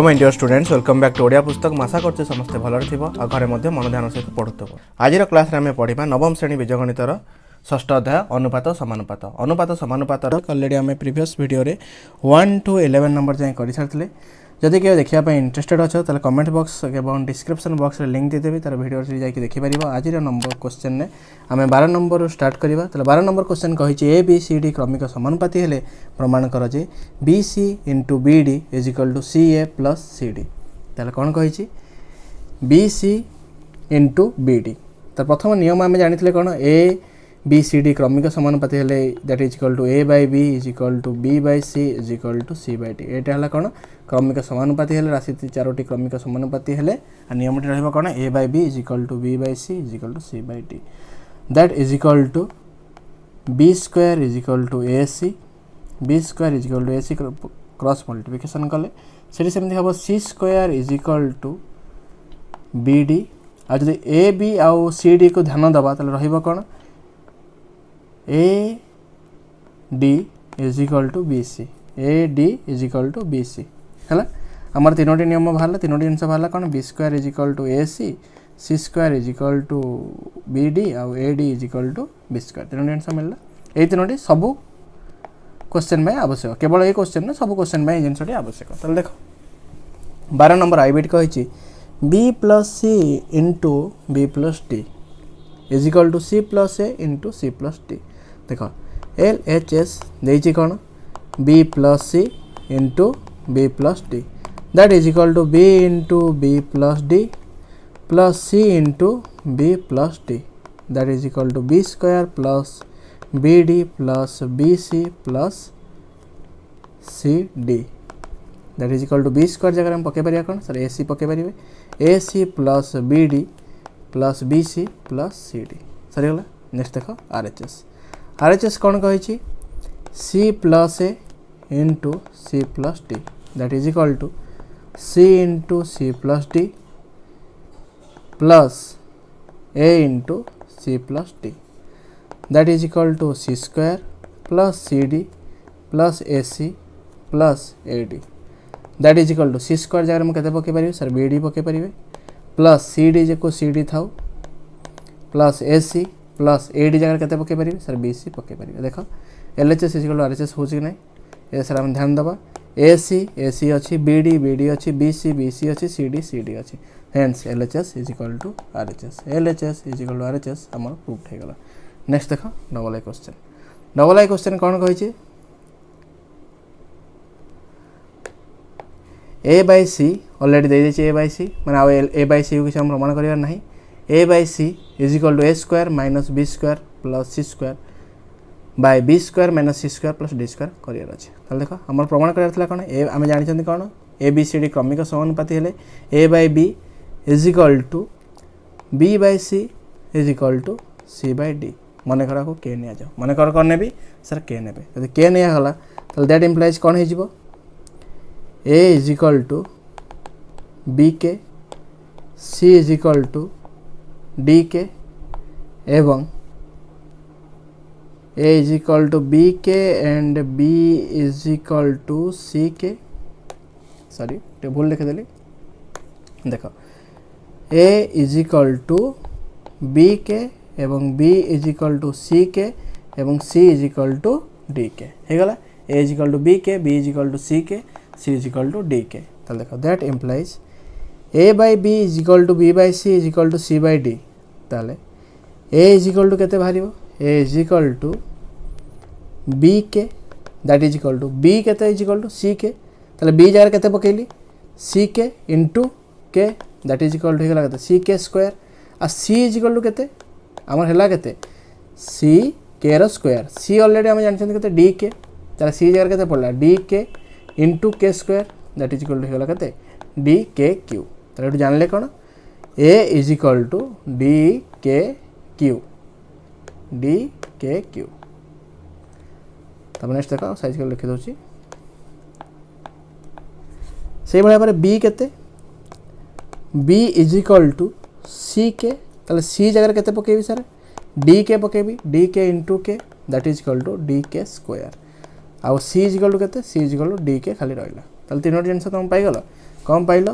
My dear students welcome back to Odia पुस्तक आशा करते समस्ते भलरे थिबो आ घरे मध्ये मन ध्यान सहित पढुथबो। आजिर क्लास रे हमें पढिबा नवम श्रेणी बीजगणितर षष्ठ अध्याय अनुपात समानुपात ऑलरेडी हमें प्रीवियस वीडियो रे 1 to 11 नंबर जाय करि सारतले। जदि के देखिया पे इंटरेस्टेड अछो तले कमेंट बॉक्स एवं डिस्क्रिप्शन बॉक्स रे लिंक दे देबी तार वीडियो रे जाय के देखि परिबो। आजिर नंबर क्वेश्चन ने हमें 12 नंबर स्टार्ट करिबा। तले 12 नंबर क्वेश्चन कहिछि ए बी सी डी क्रमिक समानुपाती हेले प्रमाण कर जे BC * BD = CA + CD। तले कोन कहिछि BC * BD त प्रथम नियम हमें जानितले कोन ए बी सी डी क्रमिक समानुपाती हेले that is equal to a by b = b by c = c by d। एटा हला कोन क्रमिक समानुपाती हेले राशि चारोटी क्रमिक समानुपाती हेले आ नियमटी रहबो कोन a by b = b by c = c by d। That is equal to b square = ac b square = ac cross multiplication कले सेठी सेमति हबो c स्क्वायर = bd। आ जदि a b uh c d को ध्यान दबा तले रहबो कोन AD = BC AD = BC हैला। हमर तीनोटी नियम बाहरला तीनोटी जिंस बाहरला कोन b square = AC c square = BD आ AD = b स्क्वायर तीनोटी जिंस मिलला। ए तीनोटी सब क्वेश्चन में आवश्यक केवल ए क्वेश्चन न सब क्वेश्चन में जिंसटी आवश्यक। तले देखो 12 number आईबिट कहिछि b + c * b + d = c + a * c + d। देखो LHS देछि कोन b + c * b + d that is equal to b * b + d + c * b + d that is equal to b square + bd + bc + cd that is equal to b square जगह हम पके परिया कोन sir ac पके परिबे ac + bd + bc + cd सरी होला। Next देखो RHS कौन कही c + a * c + d that is equal to c * c + d plus a * c + d that is equal to c square + cd + ac + ad that is equal to c square जगह हम केते पके परिबे sir bd पके परिबे plus cd जेको cd थाउ plus ac plus AD जगह केते पके परिबे सर BC पके परिबे। देखो LHS = RHS होछि कि नै ए सर हम ध्यान दबा AC अछि BD अछि BC अछि CD अछि हेंस LHS = RHS हमर प्रूफ हे गेला। नेक्स्ट देखो डबल आई क्वेश्चन कोन कहि छै a by c ऑलरेडी दे दै छै a by c माने a by c को हम प्रमाण करिया नाही a by c = a square - b square + c square by b square - c square + d square career अछि। तले देखो हमर प्रमाण करियर थला कोन ए हम जानि छथि कोन a b c d क्रमिक समानुपाती हेले a by b = b by c = c by d माने करा को k निया जाओ माने कर कोन नेबी सर k नेबे यदि k निया हला तले दैट इंप्लाइज कोन हे जिवो a = bk c = dk एवं a = bk and b = ck sorry ते भूल लिख देली। देखो a = bk एवं b = ck एवं c = dk हे गला a = bk b = ck c = dk। तले देखो that implies a by b = b by c = c by d ताले a = केते भारिबो a = bk that is equal to b केते equal to ck ताले b जगह केते पकेली ck * k that is equal to हेला केते ck स्क्वायर आ c = केते हमर हेला केते c k रो स्क्वायर c ऑलरेडी हम जानि छथि केते dk ताले c जगह केते पड़ला dk * k square that is equal to हेला केते dkq ताले जानले कोन a = dkq तब नेक्स्ट देखो साइज के लिखि दोछि से भले पर b केते b = ck ताले c जगह केते पकेबी सर dk पकेबी dk * k that is equal to dk square आ c = केते c = dk खाली रहइला ताले तीनोटी जिंस तुम पाई गलो कौन पाइल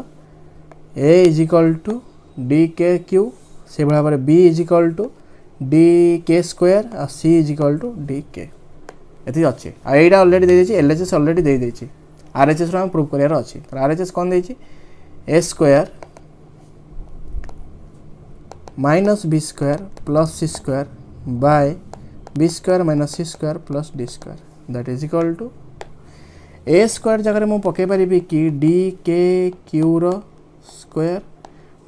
A is equal to D K Q से भाव में B is equal to D K square और C is equal to D K ये अच्छे आईटा अलरेडी दे एल एच एस अलरेडी दे देछि आर एच एस रो प्रूव करार अच्छी आर एच एस कौन देछि A square minus B square plus C square by B square minus C square plus D square that is equal to A square जगह मुझे पकई पारि कि डी के क्यू रो स्क्वायर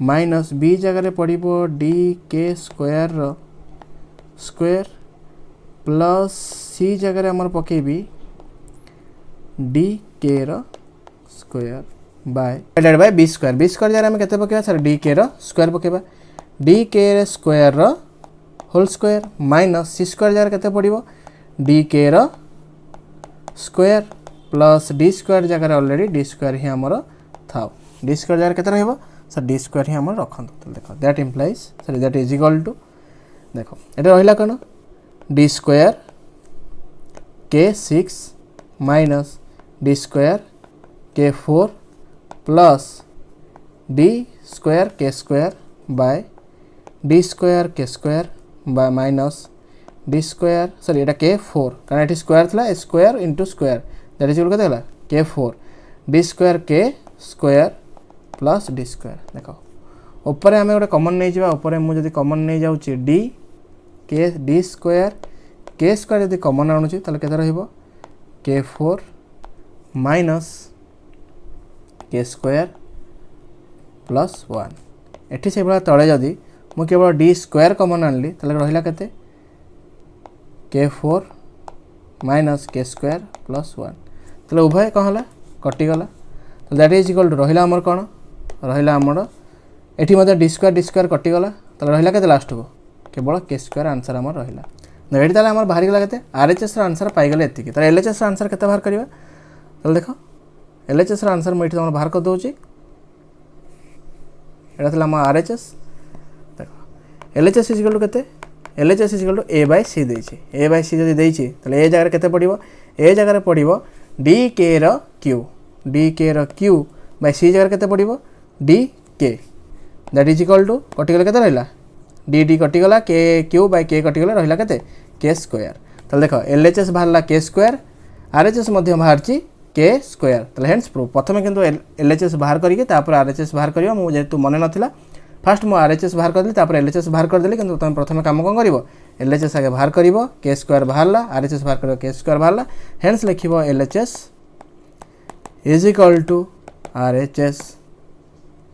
माइनस बी जगह पड़ो डी के स्क्वायर रो square plus C जगह आमर पकेबी डी के रो square by divided by B square जगह आम केते पकेबा सर डी के रो स्क्वायर पकेबा डी के स्क्वायर रो whole square minus C square जगह केते पड़ो डी के रो स्क्वायर प्लस डी स्क्वायर जगह ऑलरेडी डी स्क्वायर ही आमर था डी स्क्वायर जगह केते रहइबो सर डी स्क्वायर ही आमर रखंतु तो देखो that implies sir that is equal to देखो एटा रहिला कोन डी स्क्वायर के 6 minus D square K 4 plus D square के स्क्वायर बाय डी स्क्वायर के square by minus D square sorry एटा के 4 कारण एटी स्क्वायर थला square into square that is equal केते हला के 4 डी स्क्वायर के स्क्वायर प्लस डी स्क्वायर देखो ऊपर आम गोटे कमन नहीं जावा ऊपर मुझे कमन नहीं जाऊँगी डी के डी स्क्वायर के स्क्वायर यदि कमन आणुची ताले केते रहइबो के 4 माइनस के स्क्वायर प्लस 1 एठी से बड़ा तळे जदी मु केवल डी स्क्वायर कमन आनली ताले रहिला केते के 4 माइनस के स्क्वायर प्लस 1 ताले उभय कौन हला कटि गला तो दैट इज इक्वल टू रहिला हमर कोन रहिला हमर एठी मते डी स्क्वायर कटि गला ताले रहिला केते लास्ट को केवल के स्क्वायर आंसर हमर रहिला एठी ताले हमर बाहरी गला केते आरएचएस रो आंसर पाई गले एतिकी ताले एलएचएस रो आंसर केते बाहर करबा ताले देखो एलएचएस रो आंसर मैं तुम बाहर कर दूची एटा थला हमर आरएचएस देखो एलएचएस इज इक्वल टू केते LHS is equal to A by C देछि ए बाय सी जदि देछि ताले ए जगह केते पड़िबो ए जगह पड़िबो डी के रो क्यू बाय सी जगह केते पड़िबो डी के दैट इज इक्वल टू कटिगला केते रहला डी डी कटिगला के क्यू बाय के कटिगला रहला केते के स्क्वायर ताले देखो एलएचएस बाहरला के स्क्वायर आरएचएस मध्य बाहरची के स्क्वायर ताले हेंस प्रूफ प्रथमे किंतु एलएचएस बाहर करिके तापर आरएचएस बाहर करियो मु जेतु मने नथिला फास्ट मु आरएचएस बाहर कर देली तापर एलएचएस बाहर कर देली किंतु तुम प्रथमे काम कोन करिवो एलएचएस आगे बाहर करिवो के स्क्वायर बाहरला आरएचएस बाहर करिवो के स्क्वायर बाहरला हेंस लिखिवो LHS is equal to RHS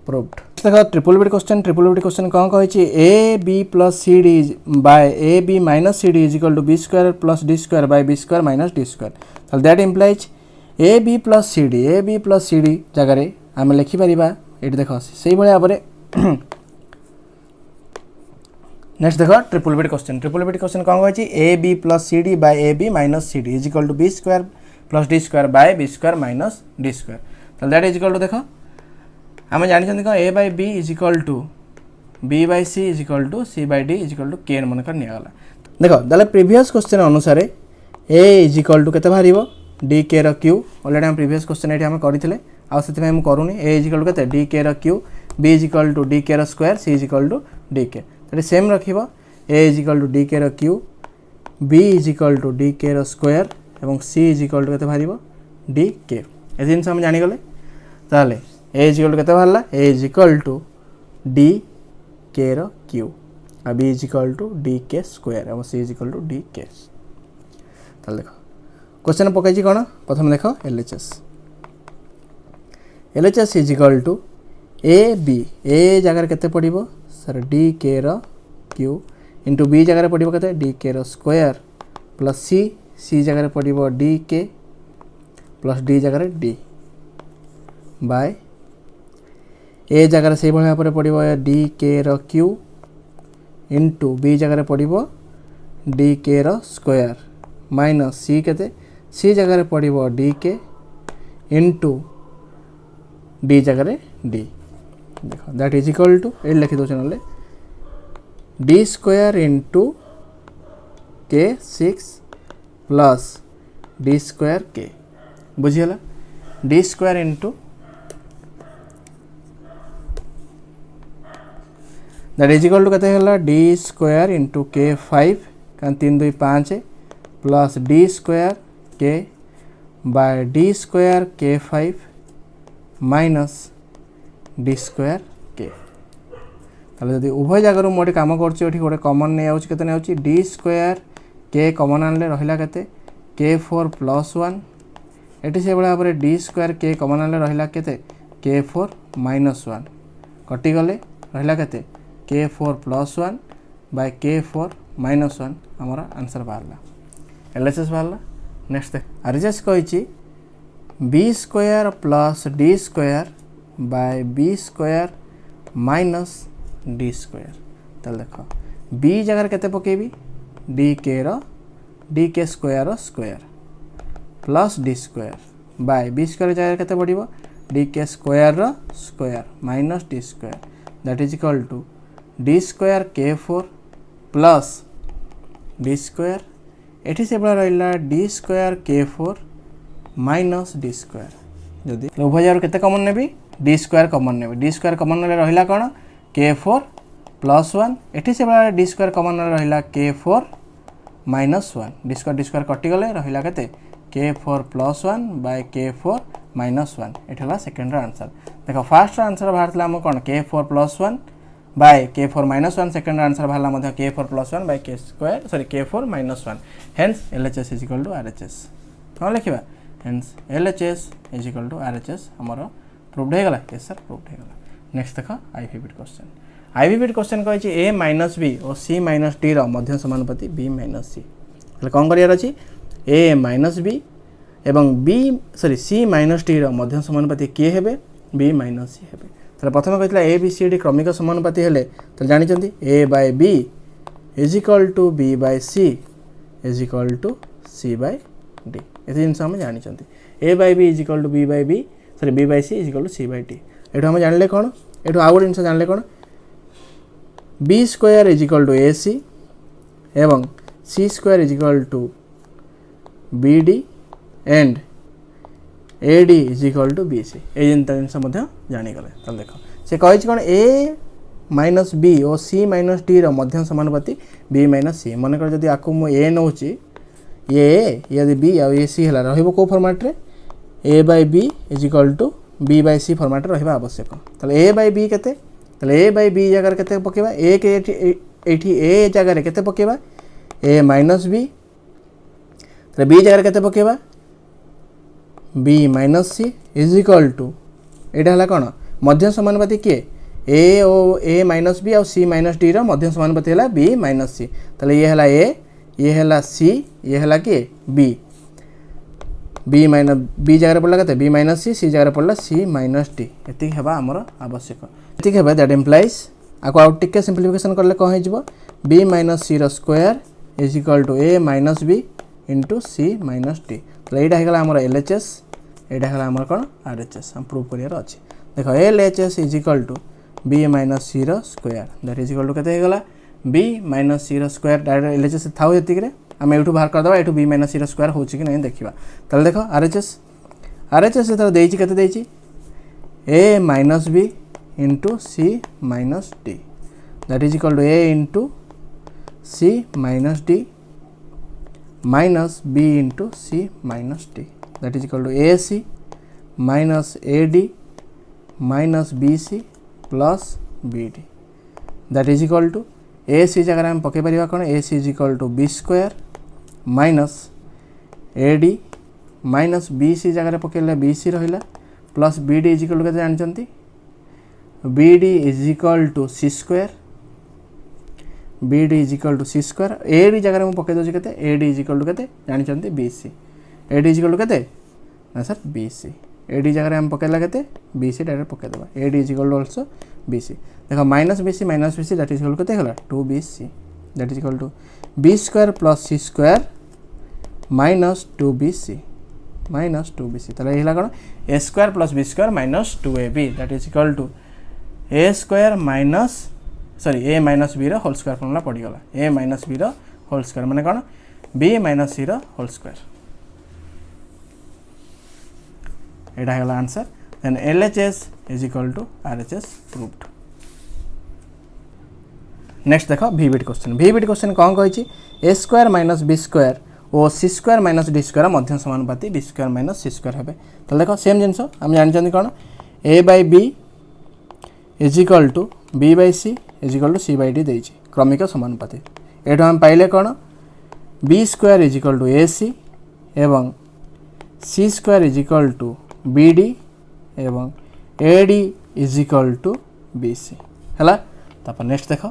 proved देखो ट्रिपल बिट क्वेश्चन कौन कही A B plus C D by A B minus C D is equal to B square plus D square by B square minus D square that implies A B plus C D जगह आम लिखिपर ये देख से भाव में next देखो triple बिट question कौन कही A B plus C D by A B minus C D is equal to B square plus D square by B square minus D square that is equal to देखो आम जानी कौन A by B is equal to B by C is equal to C by D is equal to K मनकर निगला देखो ताले previous question अनुसार ए is equal to केते बाहरिबो डी के रो क्यू ऑलरेडी हम प्रीवियस क्वेश्चन एठी हम करथिले आ सेति हम करूनी ए इज इक्वल टू केते डी के रो Q B is equal to D K रो square C is equal to D K तरे सेम रखिबो A is equal to D K रो Q B is equal to D K रो square एवं C is equal to केते बाहरिबो D के ए जिंस हम जानि गले ताले ए इज इक्वल टू केते बाहरला A is equal to D K रो क्यू आ B is equal to D K square एवं C is equal to D K ताले देखो क्वेश्चन पकाई कौन प्रथम देख LHS is equal to A B A जगह केते पड़िबो सर डी के रो क्यू इंटू बी जगह पड़िबो केते डी के रो स्क्वायर प्लस सी जगह पड़िबो डी के प्लस डी जगह डी बाय ए जगह से भाव में पड़िबो डी के रो क्यू इंटू बी जगह पड़िबो डी के रो स्क्वायर माइनस सी केते सी जगह पड़ो डी के इंटू डी जगह डी देखो दैट इज इक्वल टू ये लिखी दो ना डी स्क्वायर इंटू के 6 प्लस डी स्क्वायर के बुझीगला D square into that is equal to केते होला डी स्क्वायर इंटू के 5 कारण 3 2 5 प्लस डी स्क्वायर के बाय डी स्क्वायर के 5 माइनस डी स्क्वायर के ताले जदि उभय जगह मोटे काम करछि ओठी गोटे कॉमन नै आउछि केते नै आउछि डी स्क्वायर के कॉमन आनले रहिला केते के 4 प्लस 1 एटी से बड़ा भाबरे डी स्क्वायर के कॉमन आनले रहिला केते के 4 माइनस 1 कटि गले रहिला केते के 4 प्लस 1 बाय के 4 माइनस 1 हमरा आंसर बाहरला एलएचएस बाहरला। नेक्स्ट आरएचएस कहिछि B square plus D square by B square minus D square ताल देख बी जगह केते पकेबी D K square square plus D square by B square जगह केते पड़िबो D K square square minus D square that is equal to D square K 4 plus D square एठी से बड़ा रहिला D square K 4 minus D square जदी उभय जगह केते कॉमन नेबी डी स्क्वायर कॉमन नेबी डी स्क्वायर कॉमन नेले रहिला कोन के 4 प्लस 1 एठी से बड़ा डी स्क्वायर कॉमन नेले रहिला के 4 माइनस 1 डी स्क्वायर कटि गले रहिला केते के 4 प्लस 1 बाय के 4 माइनस 1 एठी होला सेकंड आंसर। देखो फर्स्ट आंसर बाहरला हम कोन K 4 plus 1 by K 4 minus 1 second answer बाहरला मध्य K 4 plus 1 by K square sorry K 4 minus 1 hence LHS is equal to RHS हम लिखिबा hence LHS is equal to RHS हमरो proved हे गला यस सर प्रूव्ड हे गला। Next देखो आईवीबीट क्वेश्चन आईवीबीट क्वेश्चन कहछि a माइनस b और c माइनस d रो मध्य समानुपाती b माइनस c तले कोन करियार अछि a माइनस b एवं b sorry c minus d रो मध्य समानुपाती के हेबे b माइनस c हेबे तले प्रथम कहितला a b c d क्रमिक समानुपाती हेले तले जानि चंदी a by b is equal to b by c is equal to c by d एते जिंस हम जानि चंदी a by b is equal to b by b sorry b by c is equal to c by d एठो हम जानले कोन एठो आउट जिंस जानले कोन b square is equal to ac एवं c square is equal to bd and ad is equal to bc ए जिंस मध्य जानि गले तल देखो से कहै छी कोन a माइनस b और c माइनस d रो मध्य समानुपाती b माइनस c मन कर जदी आकु मो a नउची ये यदि b और a c हला रहइबो को फॉर्मेट रे a by b is equal to b by c format रहइबा आवश्यक तले a by b केते तले a by b जगह केते पकेबा a के एठी a जगह केते पकेबा a माइनस b तले b जगह केते पकेबा b minus c is equal to एटा हला कोन मध्य समानुपाती के a और a माइनस b और c माइनस d रो मध्य समानुपाती हला b माइनस c तले ये हला a ये हला c ये हला के b b माइनस b जगह पड़ला कते b माइनस c जगह पड़ला c माइनस d एति हेबा हमर आवश्यक एति हेबा दैट इंप्लाइज आको आउट टिके सिंपलीफिकेशन करले कोन हे जिवो b माइनस c रो square is equal to a minus b into c minus d तो एटा हेगला हमर LHS एटा हेगला हमर कोन RHS हम प्रूव करियार अछि देखो LHS is equal to b minus c रो square that is equal to कते हेगला b माइनस c रो स्क्वायर डायरेक्ट LHS थाउ एति करे आम एठू बाहर कर दबा एठू b माइनस c रो स्क्वायर होछि कि नै देखिबा तले देखो RHS एतर देछि कते देछि a minus b into c minus d that is equal to a into c minus d minus b into c minus d that is equal to ac minus ad minus bc plus bd that is equal to ac जगह हम पके परिबा कोन ac is equal to b square minus ad minus bc जगह पकेला bc रहिला plus bd is equal to केते जानचंती bd is equal to c square bd is equal to c square ad जगह हम पके दोछि केते ad इज इक्वल टू केते जानचंती bc ad is equal to केते ना सर bc ad जगह हम पकेला केते bc डायरेक्ट पके देबा ad is equal to also bc देखो minus bc that is equal to केते होला 2bc that is equal to b square plus c square minus 2bc तले हेला कोन a square plus b square minus 2ab that is equal to a square minus sorry a minus b रो whole square formula पड़ी गला a minus b रो whole square माने कोन b minus c रो होल स्क्वायर एटा हेला answer then LHS is equal to RHS proved next देख भिविड क्वेश्चन कौन कही A square minus B square और C square minus D square मध्य समानुपाती B square minus C square हे तो देख सेम जिनस आम जानते कौन A by B is equal to B by C is equal to C by D देती क्रमिक समानुपाती ये आम पाइले कौन B square is equal to A C एवं C square is equal to B D एवं A D is equal to B C है। तापर नेक्स्ट देख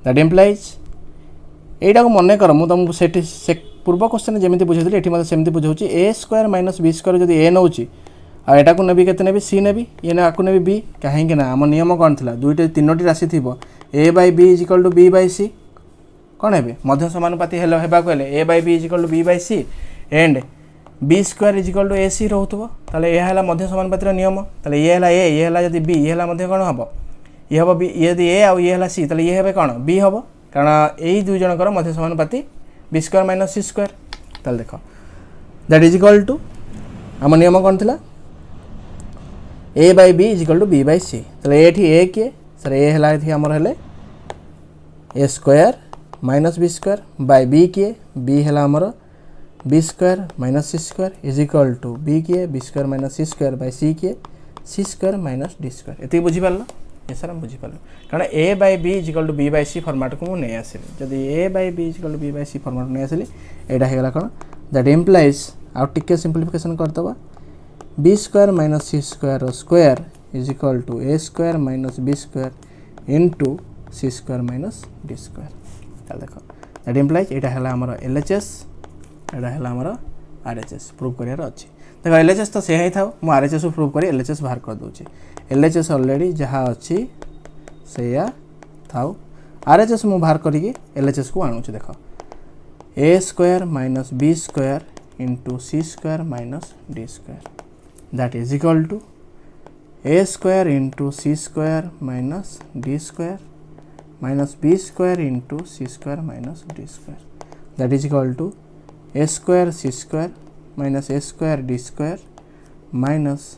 दैट इम्प्लाइज यहीटा को मन कर मुझे से पूर्व क्वेश्चन जमी बुझे ये सेमती बुझाऊँ ए स्क्वायर माइनस बी स्क्वायर जब ए नौ आटा को नेबी केते नेबी सी नेबी ये आपको नेबी बी कहीं आम नियम कौन था दुईट तीनोटी राशि थी A by B is equal to B by C कौन है मध्य समानुपाती हेल्ले A by B is equal to B by C and B square is equal to A C रोथो ताले यह है मध्य समानुपाती नियम ताले ये है ए ये है बी ये है कौन हम ये हम बी ये ए आउ ये है सी ताले ये है कौन बी हम कारण यही दुई जनकर मध्य समानुपाती B square minus C square ताले देख दैट इज इक्वल टू आम नियम कौन था A by B is equal to B by C ताले ये किए सर ए है आमर हेले A square minus B square by B किए बी है आमर B square minus C square is equal to B किए B square minus C square by C किए C square minus D square ये बुझीपार ये सर हम बुझीपार कारण A by B is equal to B by C format को मुझे आसली जब A by B is equal to B by C format नहीं आसली यहाँ होगा कौन दैट इम्प्लाइज आउ टिके सिंप्लिफिकेशन करदे B square minus C square square is equal to A square minus B square into C square minus D square देख that implies यहाँ है आमर एल एच एस यहाँ है आमर आर एच एस प्रूव करार अच्छी देख एल एच एस तो से ही था मुझे आर एच एस को प्रूव कर एल एच एस बाहर कर दूसरी एल एच एस अलरेडी जहाँ अच्छी से थाउ आर एच एस मुझे बाहर करी एल एच एस को आणुचे देख A square minus B square into C square minus D square that is equal to A square into C square minus D square minus B square into C square minus D square that is equal to A square C square minus A square D square minus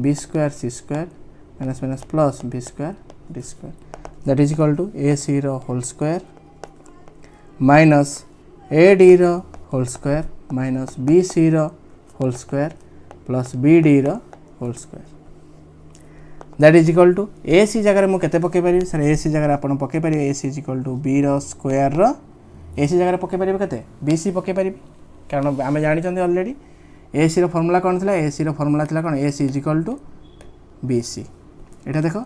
B square C square minus minus plus B square D square that is equal to A C रो whole square minus A D रो whole square minus B C रो whole square plus B D रो whole square that is equal to A C जगह मुझे केते पकई पारि sir ए C जगह आप पकई पारे A C is equal to B रो स्क्वायर रो ए सी जगह पकई पारे केते बी सी पकई पारि कारण आम जानी अलरेडी ए सी रो फॉर्मूला कौन था ए सी रो फॉर्मूला था कौन A C is equal to B C यहाँ देख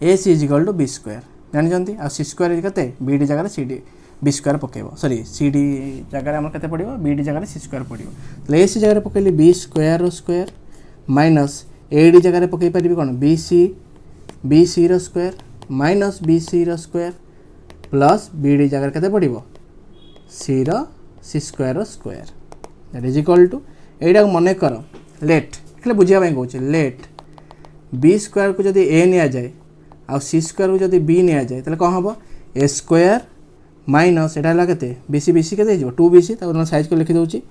A C is equal to B square जानते आ सी स्क्वायर के बी डी जगह सी डी बी स्क्वायर पकेब सॉरी सी डी जगह आम के पड़ो बी डी जगह सी स्क्वायर पड़ो तो ए सी जगह पकईली B square square minus A D जगह पकई पारि कौन बी सी रो स्क्वायर माइनस बी सी रो स्क्वायर प्लस बी डी जगह के पड़ो सी रो C square square that is equal to यहीटा मन कर लेट एक्चुअली बुझाई कौन लेट बी स्क्वायर को जदि ए नि जाए आ सी स्क्वायर को जदि बी नि जाए तो कौन हम ए स्क्वायर माइनस यहाँ के बी सी के टू बी सी साइज को लिखिदे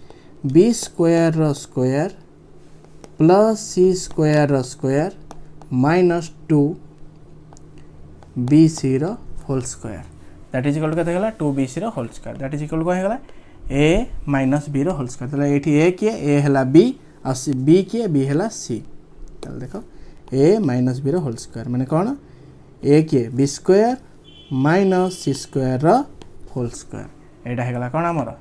B square square plus C square square minus two B C whole square that is equal to के two B C whole square that is equal कौन है A minus B whole square तो ये A किए A है B आ B किए B है सी देख A minus B whole square मैंने कौन ए किए B square minus C square whole square यहाँ होगा कौन आमर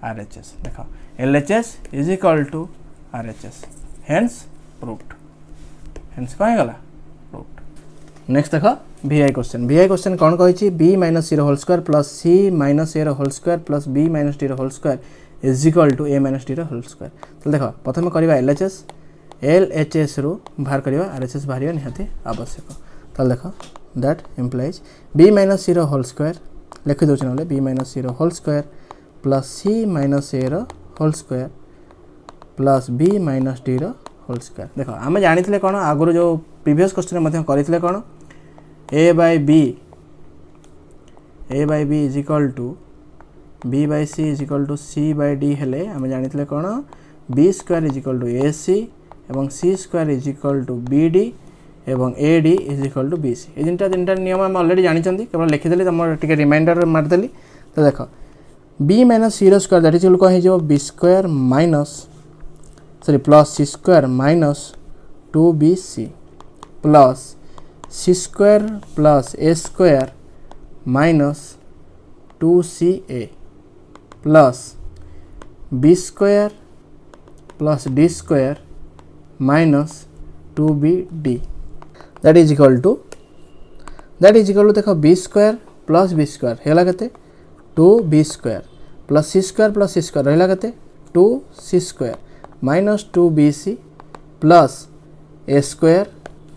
आर एच एस देख L H S is equal to R H S hence proved hence कौन होगा प्रूव्ड नेक्स्ट देख VI क्वेश्चन कौन कही B minus C whole square plus C minus A whole square plus B minus D whole square is equal to A minus D whole square तो देख प्रथम करवा L H S रु बाहर करवा आर एच एस बाहर निहाती आवश्यक तो देख that implies B minus C whole square लिखि दूसरे ना B minus C whole square plus C minus A whole square plus B minus D whole square देख आम जानी कौन आगुरी जो प्रीवियस क्वेश्चन करते कौन A by B is equal to B by C is equal to C by D हेले आम जानी कौन B square is equal to A C एवं C square is equal to B D एवं A D is equal to B C ये तीन नियम आम अलरेडी जानते केवल लिखिदेली तुम टे रिमाइंडर मारिदेली तो देख B minus C square that is equal कौन हो B square minus sorry plus C square minus 2bc plus C square plus A square minus 2ca plus B square plus D square minus 2bd that is equal to देख B square plus B square है के 2b square plus C square रहा के 2c square minus 2bc plus A square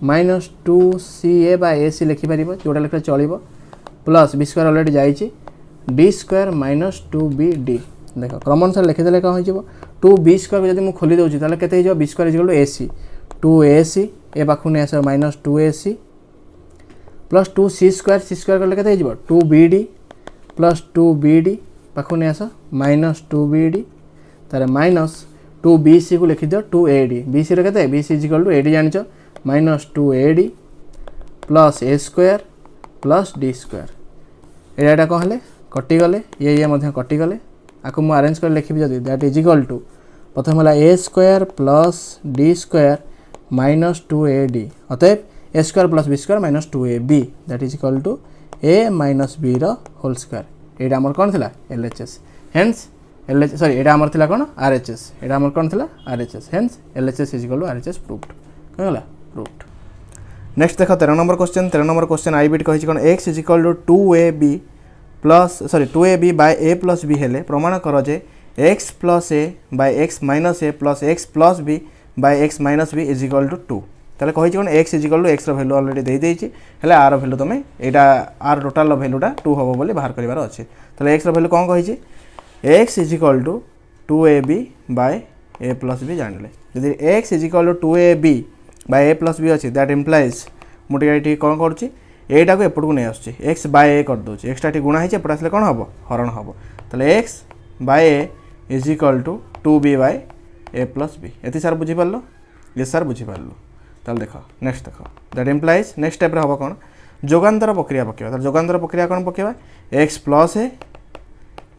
minus 2ca by ac लिखिपर जोटा लिखले चलो plus B square already जाइए डी स्क्वायर माइनस 2bd देख क्रम अनुसार लिखिदेले कौन हो 2b स्क्वायर जब मुझे खोली दूसरी ताले के B square is ac 2ac ए पाखु नहीं आस minus 2ac plus 2c square कले के 2bd प्लस 2bd पाखु नहीं आस माइनस 2bd तार माइनस 2bc को लिखिद 2ad bc रे bc is equal to ad जान minus 2ad plus A square plus D square एटा कौन है कटिगले ये कटिगले आपको मुझे आरेंज कर लिखी जदि दैट इज इक्वल टू प्रथम है A square plus D square minus 2ad अतएव A square plus B square minus 2ab that is equal to A minus B whole square ये आमर कौन थी LHS हेन्स LH सॉरी ये आमर थी कौन RHS ये आमर कौन थी RHS hence LHS is equal to RHS proved कौन है प्रूव्ड नेक्स्ट देख 13 नंबर क्वेश्चन आई बिट कही कौन x is equal to 2ab plus sorry 2ab by a plus b हेले प्रमाण कर जे x plus a by x minus a plus x plus b by x minus b is equal to 2 ताले कही कौन x is equal to x value already दे देछि हेले r वैल्यू तुम यहाँ r टोटाल वैल्यूटा 2 हम बोली बाहर करार अच्छे ताले x वैल्यू कौन कही x is equal to 2ab by a plus b जानिले यदि x is equal to 2ab by a plus b अच्छी दैट इम्प्लाइज मुझे कौन करुँची एटा को एपट को नहीं आसुची x बाय a कर दूसरी एक्सटा गुणा है एपट आसले कौन हम हरण हम ताले x by a is equal to 2b by a plus b ये सार बुझीपार ये सार बुझीपार ताले देख नेक्स्ट देख दैट इम्प्लाइज नेक्स्ट स्टेप हम कौन जोगांतर प्रक्रिया पकेबा जोगांतर प्रक्रिया कौन पकेबा x plus a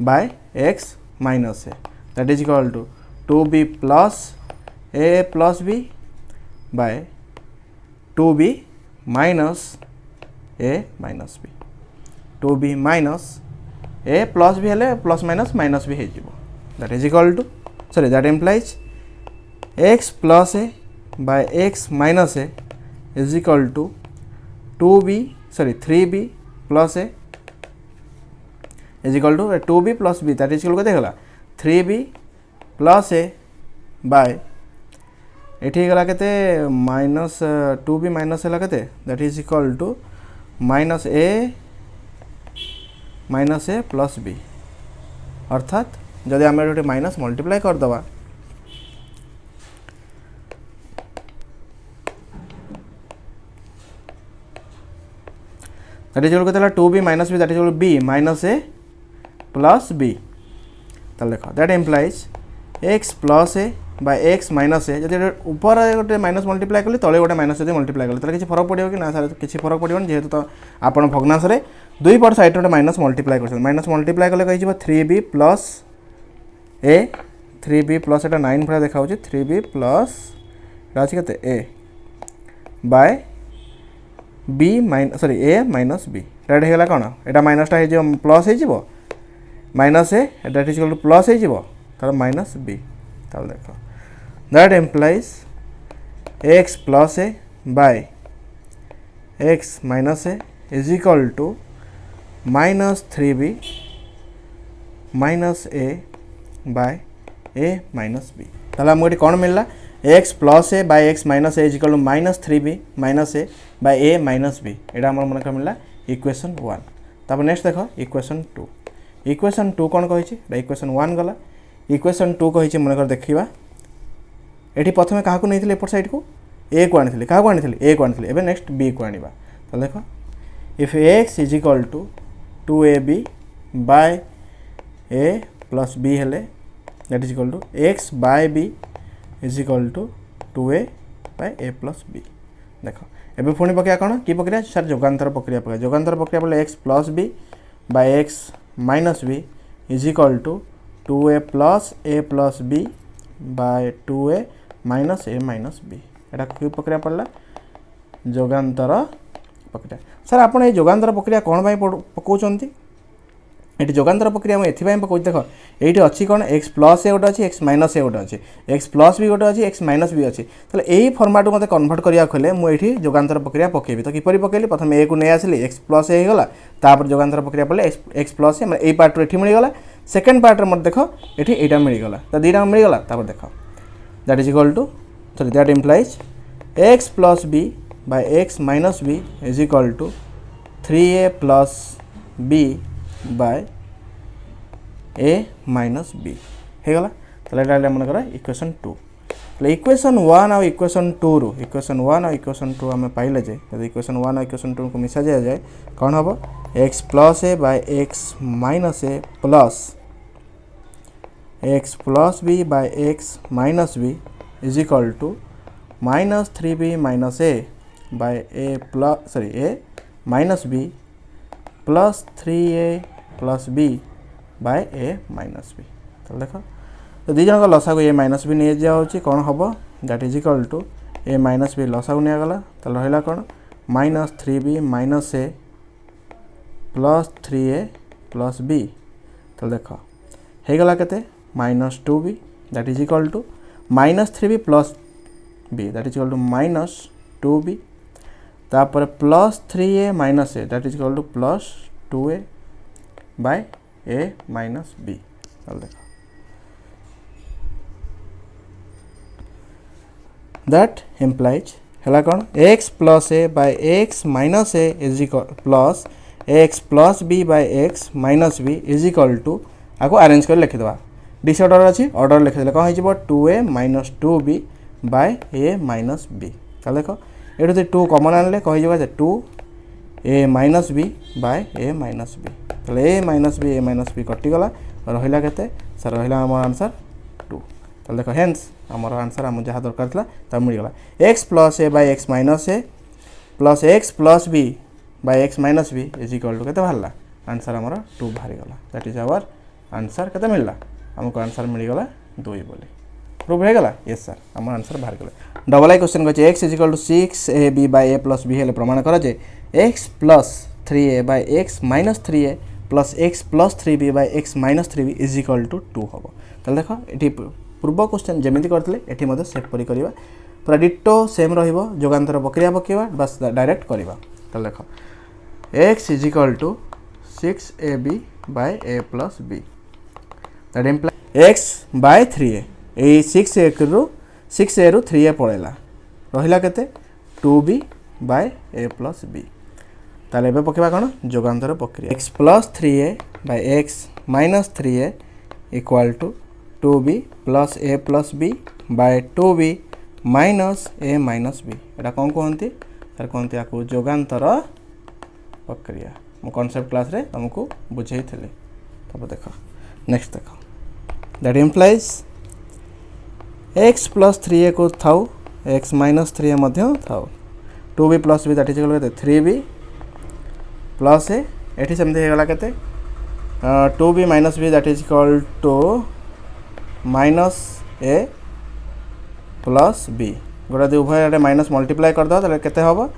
by x minus a that is equal to 2b plus a plus b by 2b minus a minus b 2b minus a plus b हेले plus minus b हो that is equal to sorry that implies x plus a by x minus a is equal to 2b sorry 3b plus a is equal to 2b plus b that is equal के देखला 3b plus a bye एठी गला केते minus 2b minus है केते that is equal to minus a plus b अर्थात जदि आम गोटे माइनस मल्टीप्लाई करदे दैट इज इक्वल के 2b minus b that is equal b minus a plus b ताले देख that implies x plus a by x minus A जब ऊपर गोटे माइनस मल्टीप्लाई कली तले गोटे माइनस जब मल्टीप्लाई कले ताले किसी फरक पड़ो कि ना सर किसी फरक पड़ो जेहेतु तो आपण भग्नांश रे दुई पट साइड गोटे माइनस मल्टीप्लाई कर माइनस मल्टीप्लाई कले कही 3b plus a 3b plus iota 9 भरा देखा 3b प्लस अच्छी के a by b minus sorry a minus b direct हेगला कौन एटा माइनसटा हो प्लस हो minus a that is equal to plus हो तार माइनस b ताल देख that implies x plus a by x minus a is equal to minus 3b minus a by a minus b ताला हमको कौन मिलला x plus a by x minus a is equal to minus 3b minus a by a minus b एटा हमर मन का मिलला equation 1 तापर next देखो इक्वेशन 2 कौन कही इक्वेशन 1 गला इक्वेशन 2 कही मन कर देखा ये प्रथम क्या नहीं एपट साइड को ए को आनी क्या आनी ए को आनी एवं नेक्स्ट बी को आना तो देख if X is equal to 2ab by A plus B हेले that is equal to X by B is equal to 2a by A plus B देख एबे पुणी प्रक्रिया कौन कि प्रक्रिया सर जोगांतर प्रक्रिया जोगांतर प्रक्रिया बोले X plus B by X minus B is equal to 2a plus B by 2a minus A minus B एटा कि प्रक्रिया पड़ला जोगांतर प्रक्रिया। सर आपण ए जोगांतर प्रक्रिया कौन भाई पकाउछंती ये जोगांतर प्रक्रिया मुझे एथि पकाउछ देख ये अच्छी कौन एक्स प्लस ए गोटे अच्छी एक्स माइनस ए गोटे अच्छी एक्स प्लस भी गोटे अच्छी एक्स माइनस भी अच्छी तो यही फर्माट मत कन्वर्ट करा हेले मुझे जोगांतर प्रक्रिया पकेबी तो किपरि पकेली प्रथम ए को नहीं आसिली एक्स प्लस ए होगा तापर जोगांतर प्रक्रिया पड़े एक्स प्लस ए मैं यही पार्ट ये मिलगला सेकेंड पार्ट मत देख ये यहाँ मिलगला तो दुईटा मिलगला देख that is equal to sorry that implies X plus B by X minus B is equal to 3a plus B by A minus B होगला तो मनकर इक्वेशन 2 इक्वेशन 1 और इक्वेशन 2 रु इक्वेशन 1 और इक्वेशन 2 आम पाइले जे इक्वेशन 1 और इक्वेशन 2 को मिसा दिया जाए कौन हम X plus A by X minus A plus X plus B by X minus B is equal to minus 3b minus A by A plus sorry A minus B plus 3a plus B by A minus B तो देख तो दी जन लसा को ए minus B नहीं जाऊँगी कौन हम that is equal to A minus B लसा को निगला तो रहा कौन minus 3b minus A plus 3a plus B तो देख होगला के minus 2b that is equal to minus 3b plus B that is equal to minus 2b तापर plus 3a minus A that is equal to plus 2a by A minus B देख that implies है कौन X plus A by X minus A is equal plus X plus B by X minus B is equal to आपको arrange कर लिखिदेवा disorder अच्छी order लिखिदे कौन हो 2a minus 2b by A minus B तो देख ये 2 कमन आने कह 2a minus B by A minus B तो ए माइनस बी कटिगला रहा के सर रहा आम आंसर 2 तो देख हेन्स आमर आंसर आम जहाँ दरकार था तब मिलगला X plus A by X minus A plus X plus B by X minus B is equal to के बाहर आंसर आमर 2 बाहरीगला दैट इज आवर आंसर के मिलला आमको आंसर मिलगला 2 बोली प्रूव होगा यस सर आम आंसर बाहर गला डबल आई क्वेश्चन कहते X is equal to 6ab by A plus B हेल्ले प्रमाण कर X plus 3a by X minus 3a plus X plus 3b by X minus 3b is equal to 2 हम तो देख ये पूर्व क्वेश्चन जमी करते ये सेपरी करवा पूरा डिटो सेम रोगांतर प्रक्रिया पकेवा बस डायरेक्ट करवा तो देख X is equal to 6ab by A plus B that implies X by 3a ये 6a रु 3a पड़ेगा रहा के 2b by A plus B ताले एबे पकेबा कौन जोगांतर प्रक्रिया X plus 3a by X minus 3a equal to 2b plus A plus B by 2b minus A minus B एटा कौन कहते सर कहते आपको जोगांतर प्रक्रिया मो कॉन्सेप्ट क्लास रे तुमको बुझे थे तब देख नेक्स्ट देख that implies X plus 3a को थाउ एक्स माइनस 3a मध्य थाउ 2b plus B that is equal to 3b plus A ये सेमती होगा के 2b minus B that is equal to minus A plus B गोटे उभय माइनस मल्टीप्लाई करदे के हम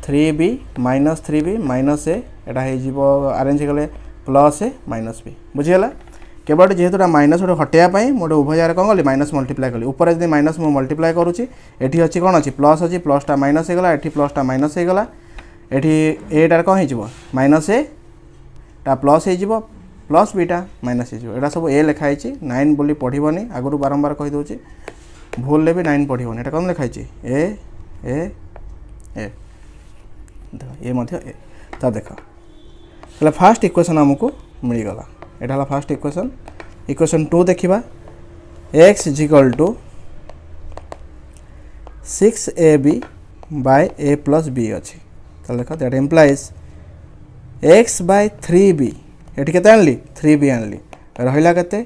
3b माइनस 3b माइनस ए यहाँ आरेंज होगले प्लस ए माइनस बी बुझीगला केवल जेहेतु माइनस गोटे हटेवाई मोटे उभय कौन कली माइनस मल्टीप्लाई कली ऊपर जब माइनस मुझे मल्टीप्लाई करुँची ये अच्छी कौन अच्छी प्लस अच्छी प्लसटा माइनस होगला ये प्लसटा माइनस होगला ये एटार कौन हो माइनस ए टा प्लस हो प्लस बीटा माइनस हो सब ए लिखाई 9 बोली पढ़नी आगुरी बारंबार कहीदे भूल भी 9 पढ़नी एटा कौन लिखाई ए ए ए देख ए तो देख फास्ट इक्वेशन आमको मिलगला यहाँ फास्ट इक्वेशन इक्वेशन 2 देखा X is equal to 6ab by A plus B अच्छी तो देख that implies x bye 3b ये के आनली 3b आनली रहा के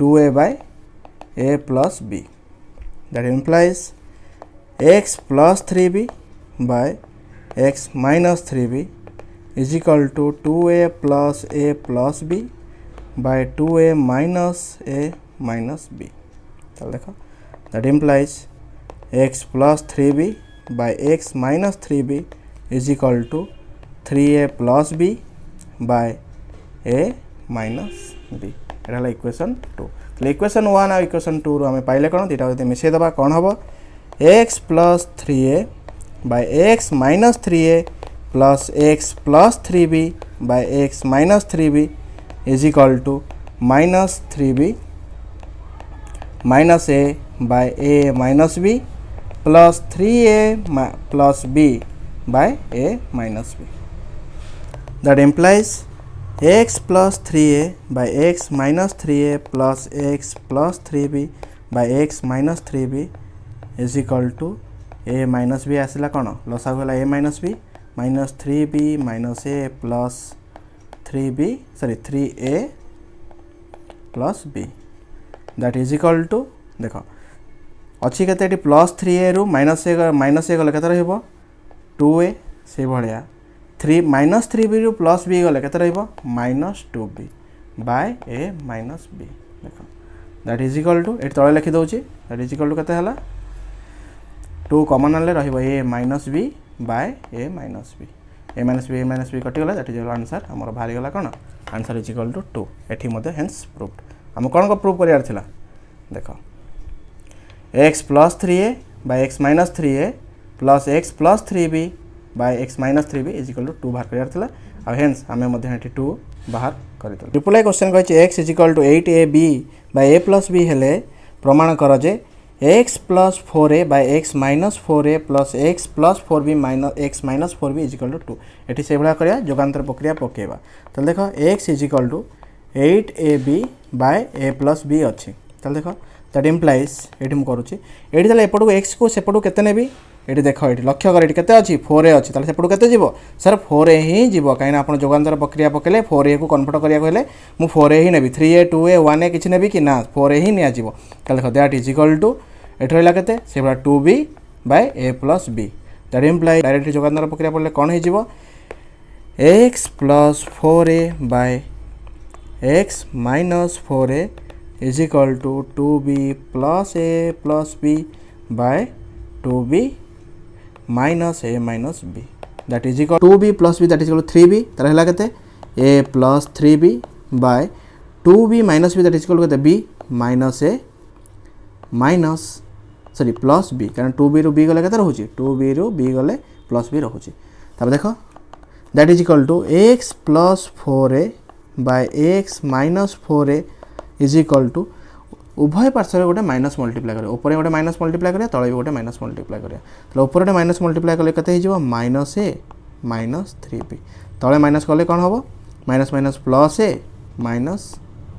2a by A plus B that implies X plus 3b by X minus 3b is equal to 2a plus b by 2a minus b। चल देखो that implies x plus 3b by X minus 3b is equal to 3a plus b by a minus b। एटा equation 2। तो equation 1 और equation 2 आम पाइले कौन दुटा जो मिसई दबा कौन हम x plus 3a by X minus 3a plus X plus 3b by X minus 3b is equal to minus 3b minus a by a minus b plus 3a plus b by a minus b। That implies x plus 3a by X minus 3a plus X plus 3b by X minus 3b is equal to a minus b आसला कौन लसा गला a minus b minus 3b minus a plus 3a plus b that is equal to देख अच्छी के plus 3a रु minus ए गले के 2a से भाया 3 माइनस 3b रु प्लस b गले के minus 2b by a minus b देख दैट इज इक्वल टू ये तले लिखी दूसरी दैट इज इक्वल टू के 2 कॉमन आने a minus b by a minus b कटिगला दैट इज आंसर आमर बाहरी गला कौन आंसर इज इक्वल टू 2। एठी मध्य हेन्स प्रूव्ड आम कौन को प्रूव करियार थिला देख x plus 3a by X minus 3a plus X plus 3b by X minus 3b is equal to 2 बाहर करियार थिला आ हेन्स आमे मध्य हेठी 2 बाहर करितल। ट्रिपल आई क्वेश्चन कहछि x is equal to 8ab by a plus b हेले प्रमाण कर जे x plus 4a by X minus 4a plus X plus 4b minus X minus 4b is equal to 2। एठी से भला करिया जोगांतर प्रक्रिया पकेबा तो देखो x is equal to 8ab by a plus b अच्छी तो देखो दैट इम्प्लाइज ये मुझे करुच्ची ये एपटू एक्स को सेपटू के नेबी ये देख ये लक्ष्य कर ये अच्छी 4a अच्छी ताले सेपटू के जीव सर 4a ही जीव कहीं आप जोगांतर प्रक्रिया पकेले 4a को कन्वर्ट करिया कहले मु 4a ही नेबी 3a 2a 1a किसी नेबी कि ना 4a ही निया जीव ताले देखो that is equal to eight रहा के से 2b by a plus b that implies direct जोगांतर प्रक्रिया पड़े कौन हो X plus 4a by X minus 4a is equal to 2b plus a plus b by 2b minus a minus b that is equal 2b plus b that is equal 3b तार हला केते a plus 3b by 2b minus b that is equal केते b minus a minus sorry plus b कारण 2b रु b गले केते रहउची 2b रु b गले प्लस b रहउची तब देखो that is equal to x plus 4a by X minus 4a is equal to उभय पार्श्व गोटे माइनस मल्टीप्लाई करें ऊपर गोटे माइनस मल्टीप्लाई करें तले भी गोटे माइनस मल्टीप्लाई करें तो ऊपर गोटे माइनस मल्टीप्लाई कले केते हो माइनस a माइनस 3b तले माइनस कले कौन हम minus minus plus a minus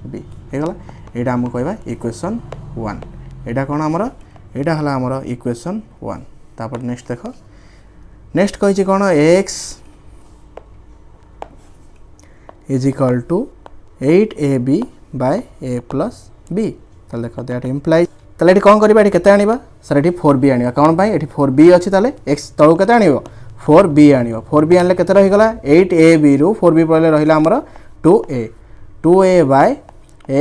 b होगला यहाँ आमको कहवा इक्वेशन 1 यहाँ कौन आमर यहाँ है आमर इक्वेशन 1 तापर नेक्स्ट देख नेक्स्ट कही कौन x is equal to 8ab by a plus b ताले देखो दैट इम्प्लाइज ताले ये कौन करबा ये केते आनिबा सर ये 4b आनिबा कौन भाई ये 4b अच्छी ताले x तळु केते आनिबो 4b आनिबो 4b आनले केते रहि गला 8ab रु 4b पड़ले रहिला हमर 2a bye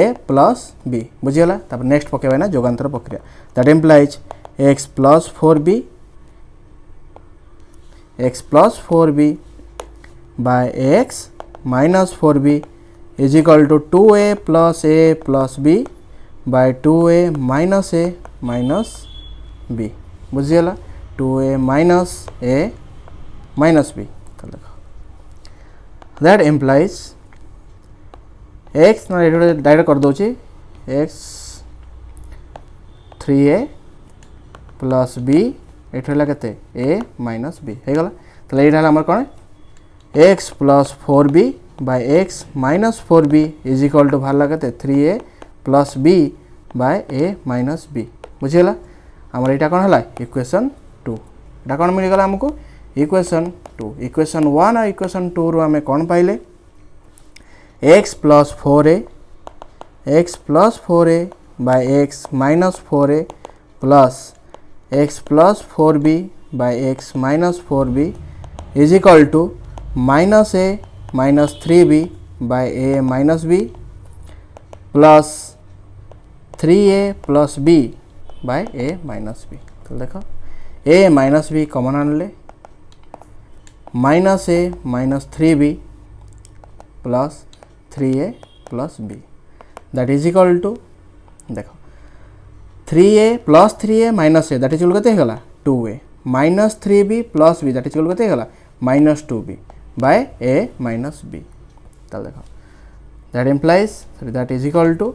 a plus b बुझी गला तब नेक्स्ट पकेबा ना जोगांतर प्रक्रिया that implies x plus 4b by x minus 4b is equal to 2a plus b by 2a minus b बुझीगला 2a माइनस b तो देखो दैट इम्प्लाइज x ना डायरेक्ट कर दूची x 3a प्लस b ये के a माइनस b हो गला तो ये आमर कौन x plus 4b by X minus 4b is equal to बाहर के 3a plus b by a minus b बुझीगला आमर यहाँ कौन है इक्वेशन 2 यहाँ कौन मिलगला आमको इक्वेशन 2 इक्वेशन 1 और इक्वेशन 2 रु आम कौन पाइले x plus 4a by X minus 4a plus x plus 4b by X minus 4b is equal to minus A minus 3b by A minus B plus 3a plus b by A minus B. तो देखो A minus B common आनले minus A minus 3b plus 3a plus b that is equal to देखो 3a plus 3a minus A that is equal केते होला 2a minus 3b plus b that is equal केते होला minus 2b by a minus b। तो देखो that implies that is equal to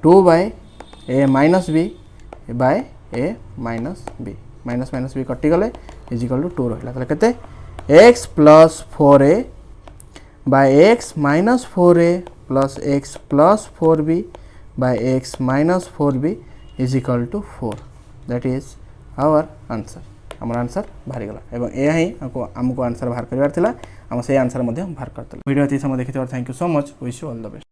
2 by a minus b by a minus b minus minus b कटि गले is equal to 2 रहला। तो केते x plus 4a by x minus 4a plus x plus 4b by x minus 4b is equal to 4 that is our answer. आम answer बाहरी गला एवं यह ही आमको आंसर बाहर करार आम से आंसर बाहर करते वीडियो ये समय देखिए thank you so much wish you all the best.